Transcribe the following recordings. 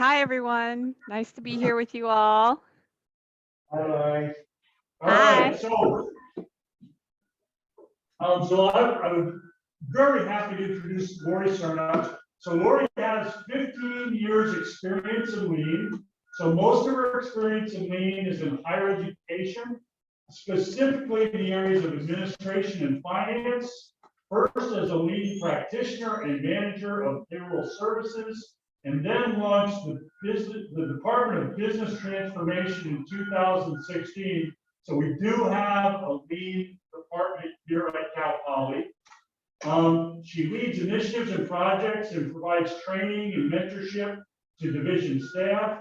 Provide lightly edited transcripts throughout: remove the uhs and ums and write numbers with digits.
Hi, everyone. Nice to be here with you all. Hi. All Hi. right. I'm very happy to introduce Lori Serna. So Lori has 15 years experience in lean. So most of her experience in lean is in higher education, specifically in the areas of administration and finance. First as a lean practitioner and manager of payroll services, and then launched the Department of Business Transformation in 2016. So we do have a lean department here at Cal Poly. She leads initiatives and projects and provides training and mentorship to division staff.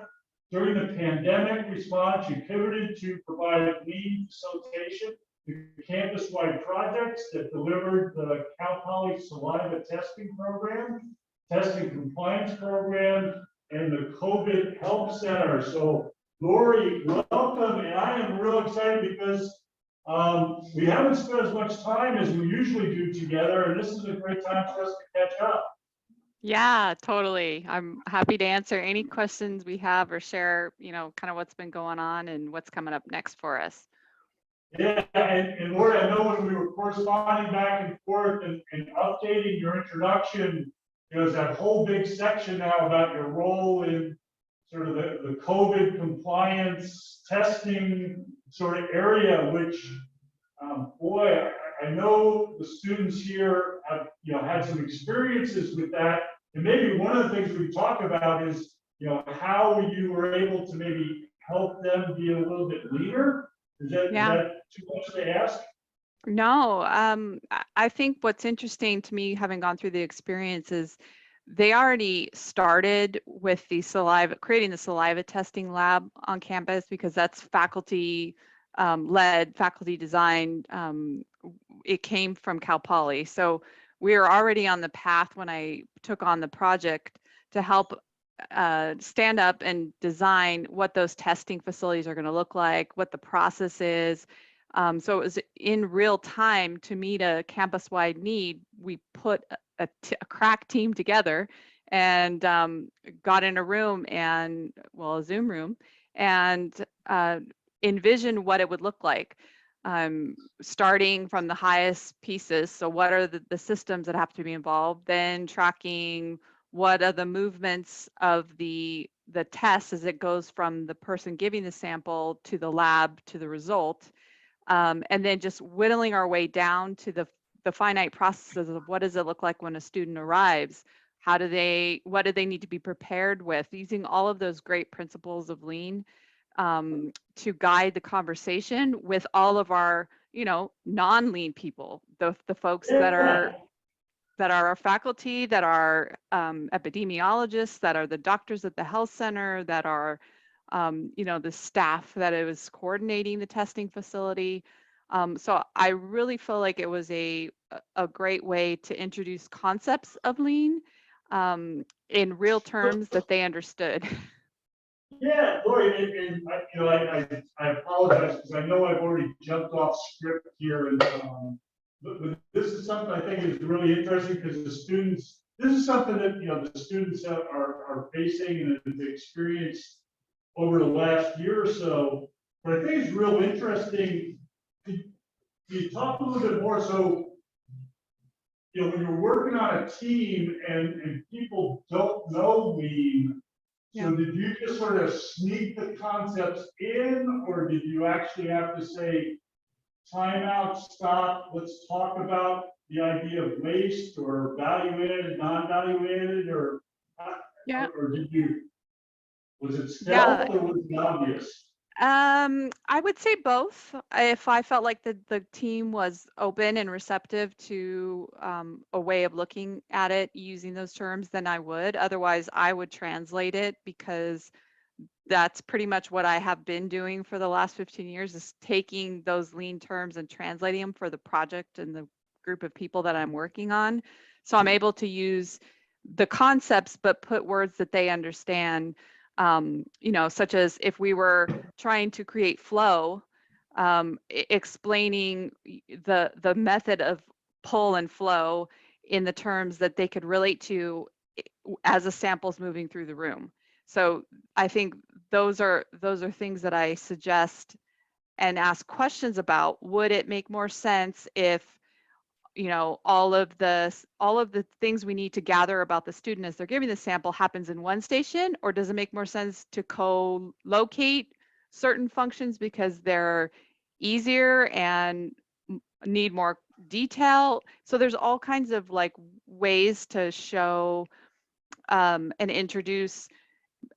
During the pandemic response, she pivoted to provide lean facilitation to campus-wide projects that delivered the Cal Poly Saliva Testing program, testing compliance program, and the COVID Help Center. So Lori, welcome, and I am real excited because we haven't spent as much time as we usually do together, and this is a great time for us to catch up. Yeah, totally. I'm happy to answer any questions we have or share, kind of what's been going on and what's coming up next for us. Yeah, and Lori, I know when we were corresponding back and forth and updating your introduction, there's that whole big section now about your role in sort of the COVID compliance testing sort of area, which, boy, I know the students here have, had some experiences with that. And maybe one of the things we talk about is, how you were able to maybe help them be a little bit leaner. Is that too much to ask? No, I think what's interesting to me, having gone through the experience, is they already started with creating the saliva testing lab on campus, because that's faculty led, faculty designed. It came from Cal Poly. So we were already on the path when I took on the project to help stand up and design what those testing facilities are going to look like, what the process is. So it was in real time to meet a campus-wide need. We put a crack team together and got in a room a Zoom room, and envisioned what it would look like. Starting from the highest pieces. So what are the systems that have to be involved? Then tracking what are the movements of the test as it goes from the person giving the sample to the lab to the result. And then just whittling our way down to the finite processes of what does it look like when a student arrives? What do they need to be prepared with? Using all of those great principles of lean to guide the conversation with all of our, non-lean people, the folks that are our faculty, that are epidemiologists, that are the doctors at the health center, that are, the staff that was coordinating the testing facility. So I really feel like it was a great way to introduce concepts of lean in real terms that they understood. Yeah, Lori, and I apologize because I know I've already jumped off script here, and but this is something I think is really interesting because this is something that the students are facing and have experienced over the last year or so. But I think it's real interesting. Can you talk a little bit more? So, when you're working on a team and people don't know lean. So did you just sort of sneak the concepts in, or did you actually have to say, time out, stop, let's talk about the idea of waste or value added, non-value added, or was it stealth or was it obvious? I would say both. If I felt like the team was open and receptive to a way of looking at it using those terms, then I would. Otherwise, I would translate it, because that's pretty much what I have been doing for the last 15 years, is taking those lean terms and translating them for the project and the group of people that I'm working on. So I'm able to use the concepts, but put words that they understand. Such as if we were trying to create flow, explaining the method of pull and flow in the terms that they could relate to as a sample's moving through the room. So I think those are things that I suggest and ask questions about. Would it make more sense if, you know, all of the things we need to gather about the student as they're giving the sample happens in one station, or does it make more sense to co-locate certain functions because they're easier and need more detail? So there's all kinds of like ways to show and introduce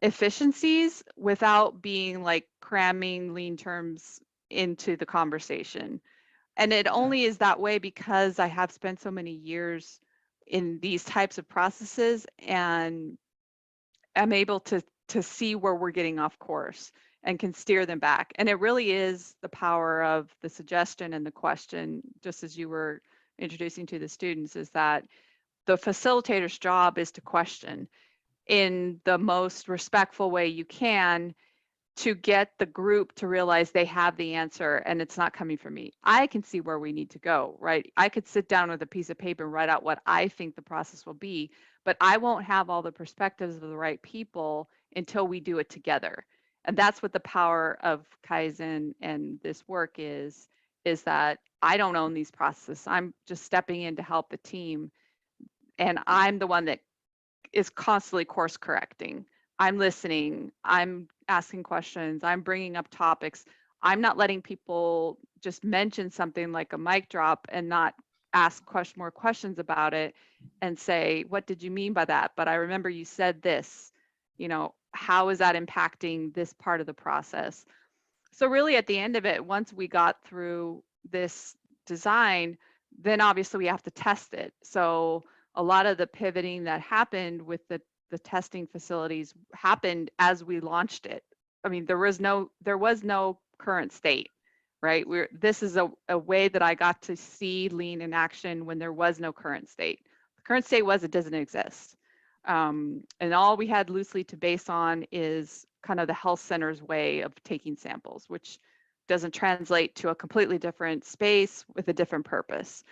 efficiencies without being like cramming lean terms into the conversation. And it only is that way because I have spent so many years in these types of processes, and I'm able to see where we're getting off course and can steer them back. And it really is the power of the suggestion and the question, just as you were introducing to the students, is that the facilitator's job is to question in the most respectful way you can, to get the group to realize they have the answer and it's not coming from me. I can see where we need to go, right? I could sit down with a piece of paper and write out what I think the process will be, but I won't have all the perspectives of the right people until we do it together. And that's what the power of Kaizen and this work is that I don't own these processes. I'm just stepping in to help the team. And I'm the one that is constantly course correcting. I'm listening, I'm asking questions, I'm bringing up topics. I'm not letting people just mention something like a mic drop and not ask more questions about it and say, what did you mean by that? But I remember you said this, you know, how is that impacting this part of the process? So really at the end of it, once we got through this design, then obviously we have to test it. So a lot of the pivoting that happened with the testing facilities happened as we launched it. I mean, there was no current state, right? This is a way that I got to see lean in action when there was no current state. The current state was it doesn't exist. And all we had loosely to base on is kind of the health center's way of taking samples, which doesn't translate to a completely different space with a different purpose.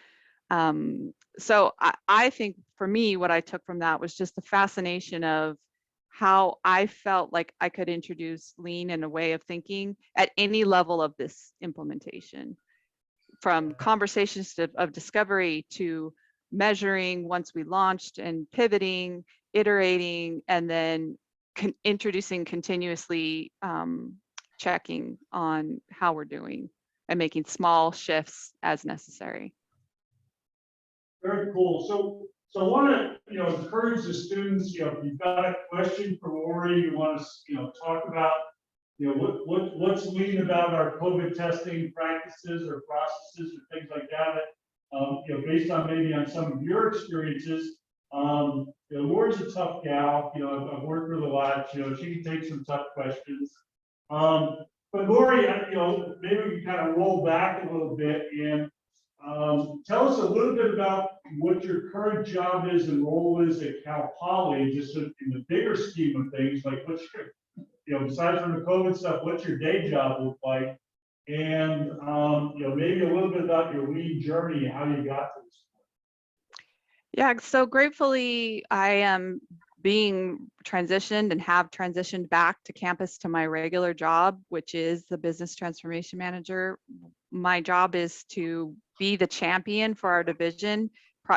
So I think for me, what I took from that was just the fascination of how I felt like I could introduce lean in a way of thinking at any level of this implementation, from conversations of discovery to measuring once we launched and pivoting, iterating, and then introducing continuously checking on how we're doing and making small shifts as necessary. Very cool. So I want to, encourage the students, if you've got a question for Lori, you want to, talk about, what's lean about our COVID testing practices or processes or things like that, based on maybe on some of your experiences. Lori's a tough gal, I've worked with her a lot, she can take some tough questions. But Lori, maybe we can kind of roll back a little bit and tell us a little bit about what your current job is and role is at Cal Poly, just in the bigger scheme of things, like what's your, besides from the COVID stuff, what's your day job look like? And, maybe a little bit about your lean journey, how you got to this point. Yeah, so gratefully I am being transitioned and have transitioned back to campus to my regular job, which is the business transformation manager. My job is to be the champion for our division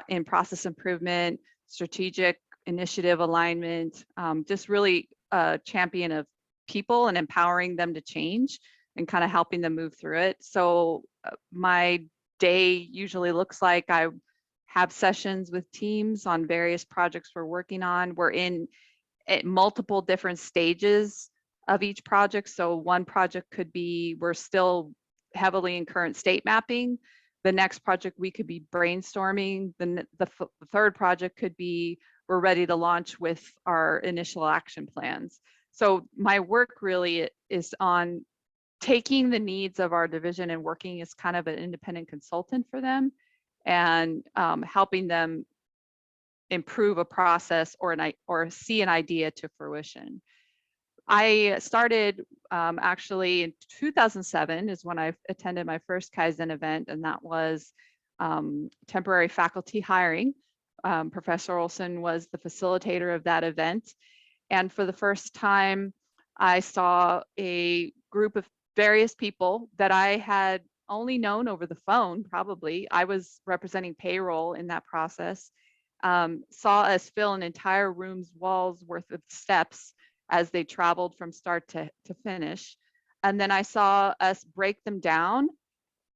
in process improvement, strategic initiative alignment, just really a champion of people and empowering them to change and kind of helping them move through it. So my day usually looks like I have sessions with teams on various projects we're working on. We're in at multiple different stages of each project. So one project could be, we're still heavily in current state mapping. The next project we could be brainstorming. The third project could be, we're ready to launch with our initial action plans. So my work really is on taking the needs of our division and working as kind of an independent consultant for them, and helping them improve a process or see an idea to fruition. I started actually in 2007 is when I attended my first Kaizen event, and that was temporary faculty hiring. Professor Olsen was the facilitator of that event. And for the first time, I saw a group of various people that I had only known over the phone, probably. I was representing payroll in that process. Saw us fill an entire room's walls worth of steps as they traveled from start to finish. And then I saw us break them down,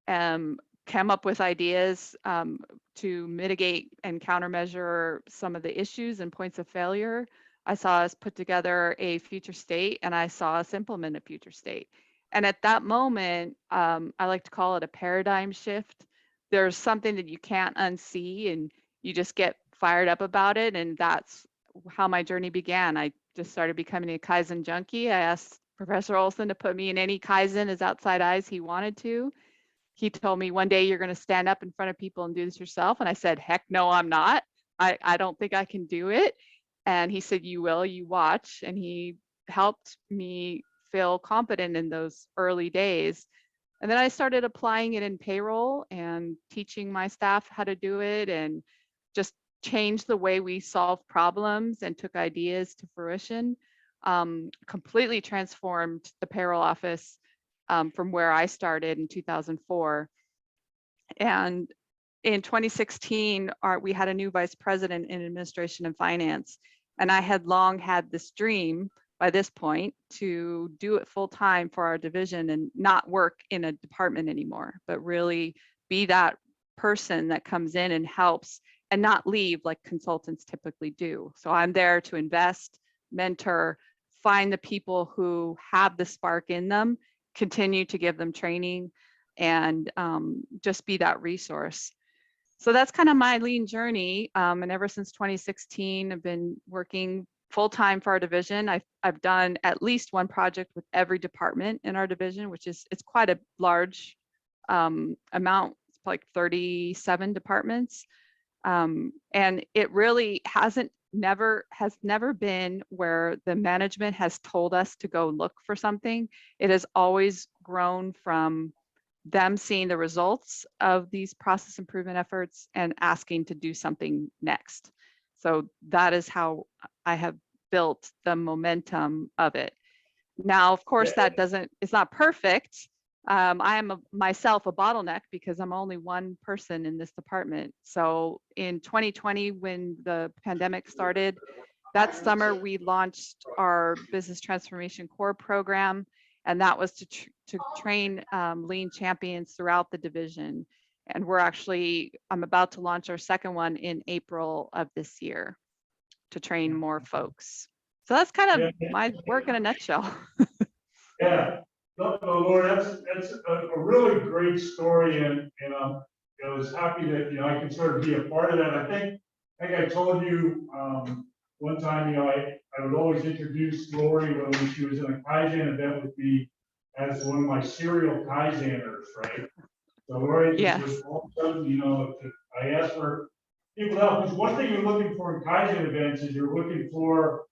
come up with ideas to mitigate and countermeasure some of the issues and points of failure. I saw us put together a future state, and I saw us implement a future state. And at that moment, I like to call it a paradigm shift. There's something that you can't unsee, and you just get fired up about it. And that's how my journey began. I just started becoming a Kaizen junkie. I asked Professor Olsen to put me in any Kaizen as outside eyes he wanted to. He told me, one day you're going to stand up in front of people and do this yourself. And I said, heck no, I'm not. I don't think I can do it. And he said, you will, you watch. And he helped me feel confident in those early days. And then I started applying it in payroll and teaching my staff how to do it, and just changed the way we solve problems and took ideas to fruition. Completely transformed the payroll office from where I started in 2004. And in 2016, we had a new vice president in administration and finance. And I had long had this dream by this point to do it full time for our division and not work in a department anymore, but really be that person that comes in and helps and not leave like consultants typically do. So I'm there to invest, mentor, find the people who have the spark in them, continue to give them training, and just be that resource. So that's kind of my lean journey. And ever since 2016, I've been working full-time for our division. I've done at least one project with every department in our division, which is, it's quite a large amount. It's like 37 departments. And it really has never been where the management has told us to go look for something. It has always grown from them seeing the results of these process improvement efforts and asking to do something next. So that is how I have built the momentum of it. Now, of course, it's not perfect. I am myself a bottleneck because I'm only one person in this department. So in 2020, when the pandemic started, that summer we launched our Business Transformation Core program, and that was to train lean champions throughout the division. And I'm about to launch our second one in April of this year to train more folks. So that's kind of my work in a nutshell. Yeah, no, Lord, that's a really great story, and I was happy that I could sort of be a part of that. I think I told you one time, I would always introduce Lori when she was in a Kaizen event with me as one of my serial Kaizeners, right? So Lori, Yes. all of a sudden, I asked for people to help, because one thing you're looking for in Kaizen events is you're looking for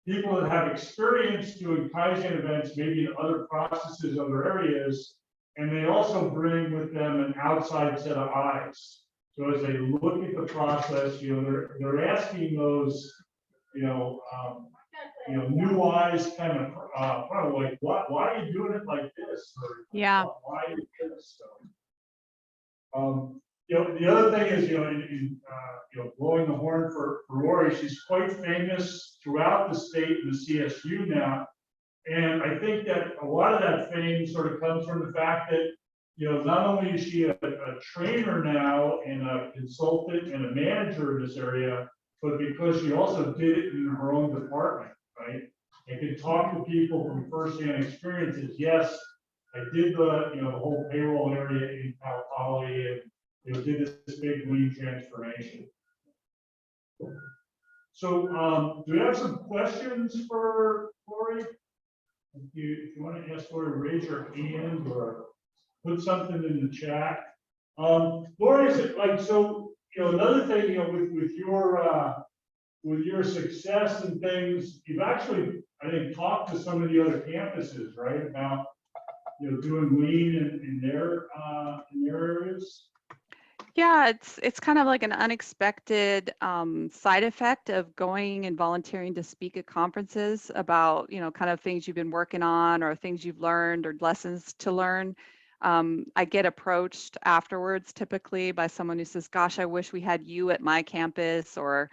people that have experience doing Kaizen events, maybe in other processes, other areas, and they also bring with them an outside set of eyes. So as they look at the process, they're asking those, new eyes kind of, like, why are you doing it like this? Or, Yeah. why are you doing this? So, the other thing is, blowing the horn for Lori, she's quite famous throughout the state and the CSU now. And I think that a lot of that fame sort of comes from the fact that, not only is she a trainer now and a consultant and a manager in this area, but because she also did it in her own department, right? And can talk to people from firsthand experiences. Yes, I did the whole payroll area in Cal Poly, and did this big lean transformation. So do we have some questions for Lori? If you want to ask Lori, raise your hand or put something in the chat. Lori, is it like, so another thing, with your success and things, you've actually, I think, talked to some of the other campuses, right, about doing lean in their areas. Yeah, it's kind of like an unexpected side effect of going and volunteering to speak at conferences about, kind of things you've been working on or things you've learned or lessons to learn. I get approached afterwards typically by someone who says, "Gosh, I wish we had you at my campus," or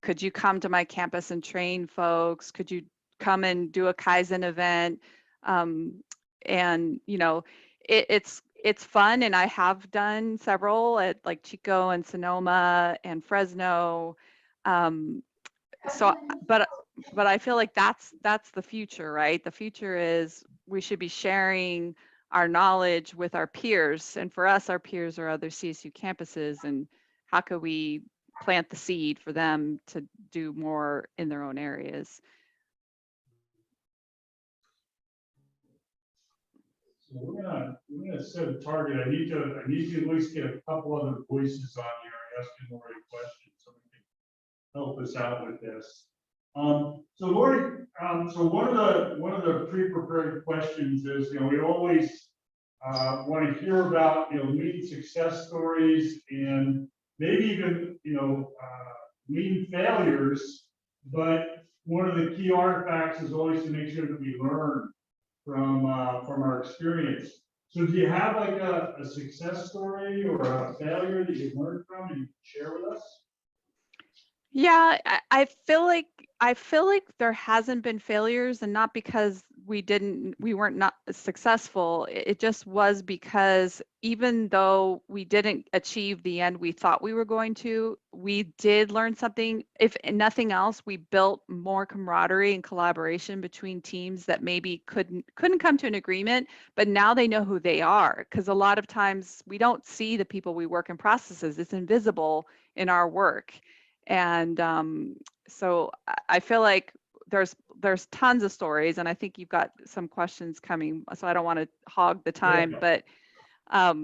"Could you come to my campus and train folks? Could you come and do a Kaizen event?" Um, and it's fun, and I have done several at like Chico and Sonoma and Fresno. Um, so, but I feel like that's the future, right? The future is we should be sharing our knowledge with our peers, and for us, our peers are other CSU campuses, and how could we plant the seed for them to do more in their own areas? So we're gonna set a target. I need to at least get a couple other voices on here asking Lori questions so we can help us out with this. So Lori, so one of the pre-prepared questions is, we always want to hear about, lean success stories and maybe even, lean failures. But one of the key artifacts is always to make sure that we learn from our experience. So do you have like a success story or a failure that you've learned from and you can share with us? Yeah, I feel like there hasn't been failures, and not because we weren't not successful. It just was because even though we didn't achieve the end we thought we were going to, we did learn something. If nothing else, we built more camaraderie and collaboration between teams that maybe couldn't come to an agreement, but now they know who they are. Because a lot of times we don't see the people we work in processes. It's invisible in our work. And so I feel like there's tons of stories, and I think you've got some questions coming, so I don't want to hog the time, Yeah. but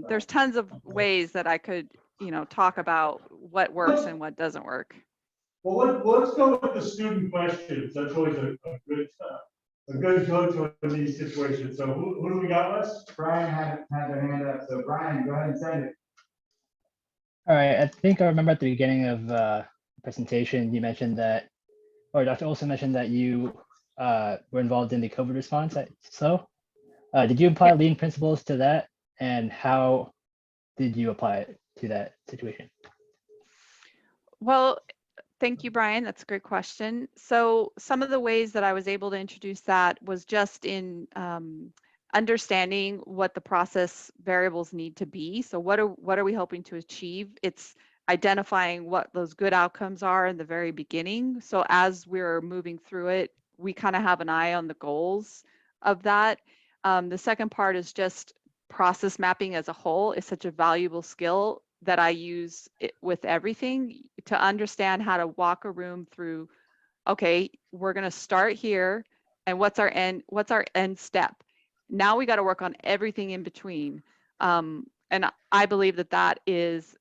there's tons of ways that I could, talk about what works and what doesn't work. Well, let's go with the student questions. That's always a good go-to in these situations. So who do we got, Les? Brian had their hand up, so Brian, go ahead and send it. All right, I think I remember at the beginning of the presentation, you mentioned that, or Dr. Olsen mentioned that you were involved in the COVID response. Did you apply lean principles to that, and how did you apply it to that situation? Well, thank you, Brian. That's a great question. So some of the ways that I was able to introduce that was just in understanding what the process variables need to be. So what are we hoping to achieve? It's identifying what those good outcomes are in the very beginning. So as we're moving through it, we kind of have an eye on the goals of that. The second part is just process mapping as a whole is such a valuable skill that I use with everything to understand how to walk a room through, okay, we're going to start here, and what's our end step? Now we got to work on everything in between. And I believe that is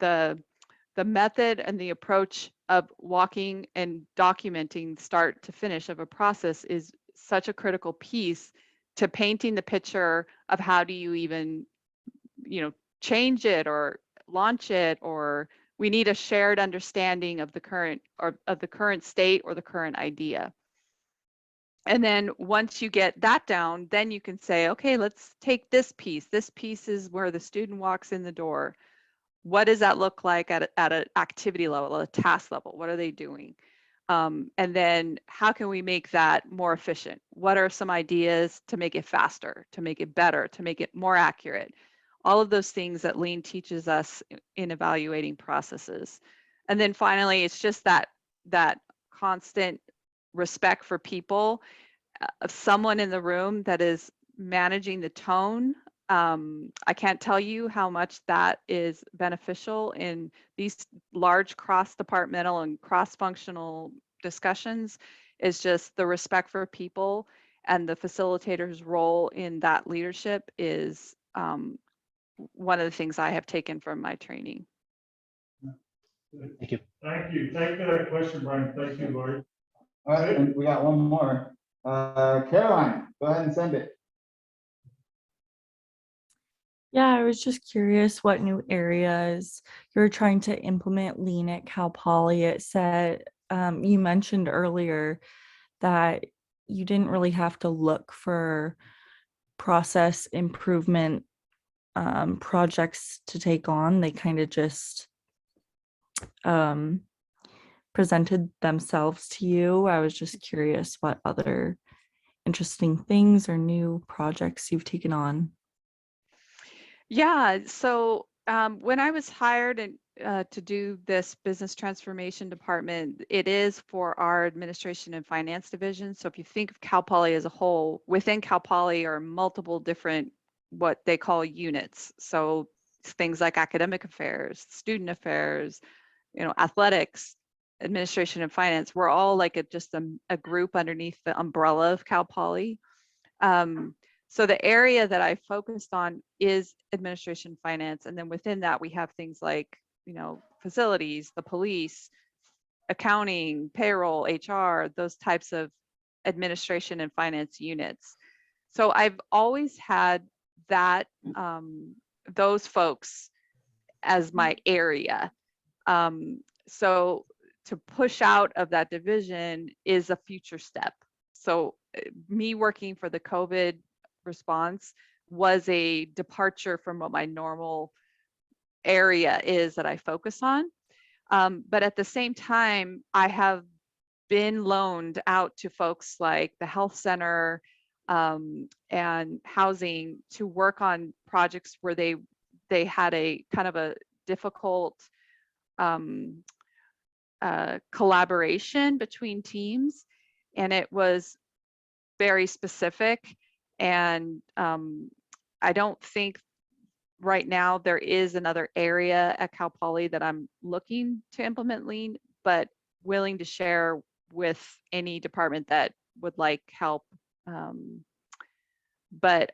the method and the approach of walking and documenting start to finish of a process is such a critical piece to painting the picture of how do you even, change it or launch it, or we need a shared understanding of the current state or the current idea. And then once you get that down, then you can say, okay, let's take this piece. This piece is where the student walks in the door. What does that look like at an activity level, a task level? What are they doing? And then how can we make that more efficient? What are some ideas to make it faster, to make it better, to make it more accurate? All of those things that Lean teaches us in evaluating processes. And then finally, it's just that constant respect for people, of someone in the room that is managing the tone. I can't tell you how much that is beneficial in these large cross-departmental and cross-functional discussions, is just the respect for people, and the facilitator's role in that leadership is one of the things I have taken from my training. Thank you. Thank you. Thank you for that question, Brian. Thank you, Lori. All right, and we got one more. Caroline, go ahead and send it. Yeah, I was just curious what new areas you're trying to implement lean at Cal Poly. It said you mentioned earlier that you didn't really have to look for process improvement projects to take on. They kind of just um, presented themselves to you. I was just curious what other interesting things or new projects you've taken on. Yeah, so when I was hired to do this business transformation department, it is for our administration and finance division. So if you think of Cal Poly as a whole, within Cal Poly are multiple different what they call units. So things like academic affairs, student affairs, athletics, administration and finance. We're all like just a group underneath the umbrella of Cal Poly. So the area that I focused on is administration finance. And then within that, we have things like, facilities, the police, accounting, payroll, HR, those types of administration and finance units. So I've always had that, those folks as my area. So to push out of that division is a future step. So me working for the COVID response was a departure from what my normal area is that I focus on. But at the same time, I have been loaned out to folks like the health center and housing to work on projects where they had a kind of a difficult collaboration between teams, and it was very specific. And I don't think right now there is another area at Cal Poly that I'm looking to implement lean, but willing to share with any department that would like help. But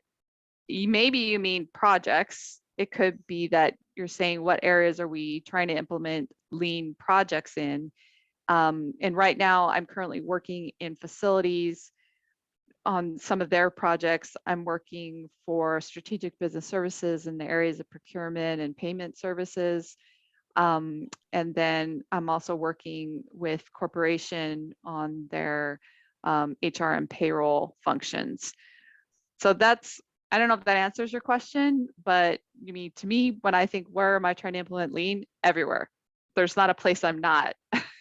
maybe you mean projects. It could be that you're saying what areas are we trying to implement lean projects in? And right now I'm currently working in facilities on some of their projects. I'm working for strategic business services in the areas of procurement and payment services. And then I'm also working with corporation on their HR and payroll functions. So I don't know if that answers your question, but to me, when I think, where am I trying to implement lean? Everywhere. There's not a place I'm not.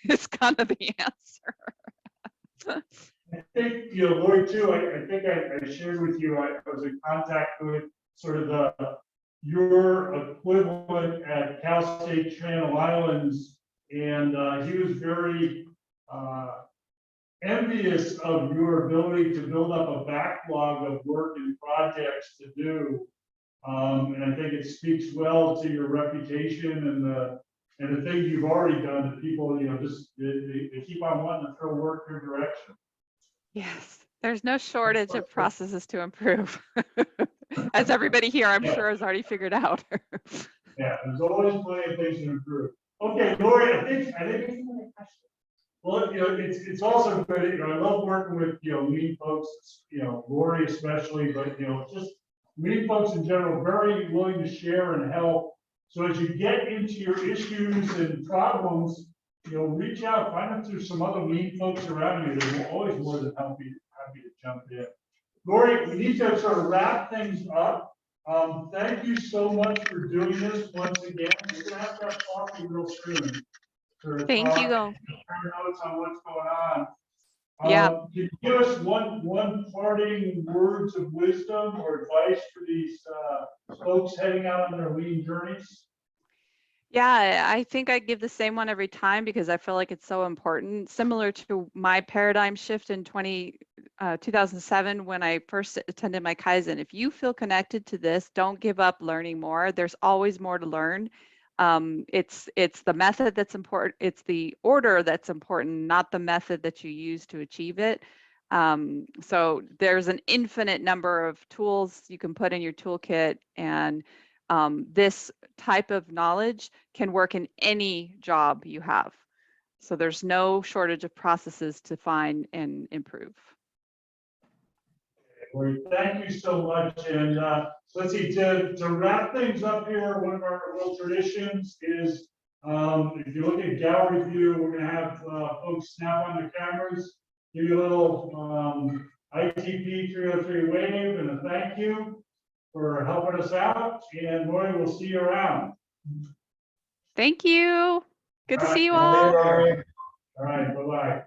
It's kind of the answer. I think, Lori too, I think I shared with you, I was in contact with sort of your equivalent at Cal State Channel Islands, and he was very envious of your ability to build up a backlog of work and projects to do. And I think it speaks well to your reputation and the things you've already done to people, just they keep on wanting to throw work your direction. Yes, there's no shortage of processes to improve. As everybody here, I'm sure, has already figured out. Yeah, there's always plenty of things to improve. Okay, Lori, I think, well, it's also good, I love working with, lean folks, Lori especially, but, just lean folks in general, very willing to share and help. So as you get into your issues and problems, reach out, find out there's some other lean folks around you that will always more than happy to jump in. Lori, we need to sort of wrap things up. Thank you so much for doing this once again. We're gonna have to have coffee real soon. Thank you. Notes on what's going on. Yeah. Can you give us one parting words of wisdom or advice for these folks heading out on their lean journeys? Yeah, I think I give the same one every time because I feel like it's so important. Similar to my paradigm shift in 2007 when I first attended my Kaizen. If you feel connected to this, don't give up learning more. There's always more to learn. It's the method that's important. It's the order that's important, not the method that you use to achieve it. So there's an infinite number of tools you can put in your toolkit, and this type of knowledge can work in any job you have. So there's no shortage of processes to find and improve. Well, thank you so much. And So let's see, to wrap things up here, one of our little traditions is, if you look at gallery view, we're gonna have, folks snap on the cameras, give you a little, ITP 303 wave and a thank you for helping us out, and Roy, we'll see you around. Thank you. Good to All see you right, all. All right, bye-bye.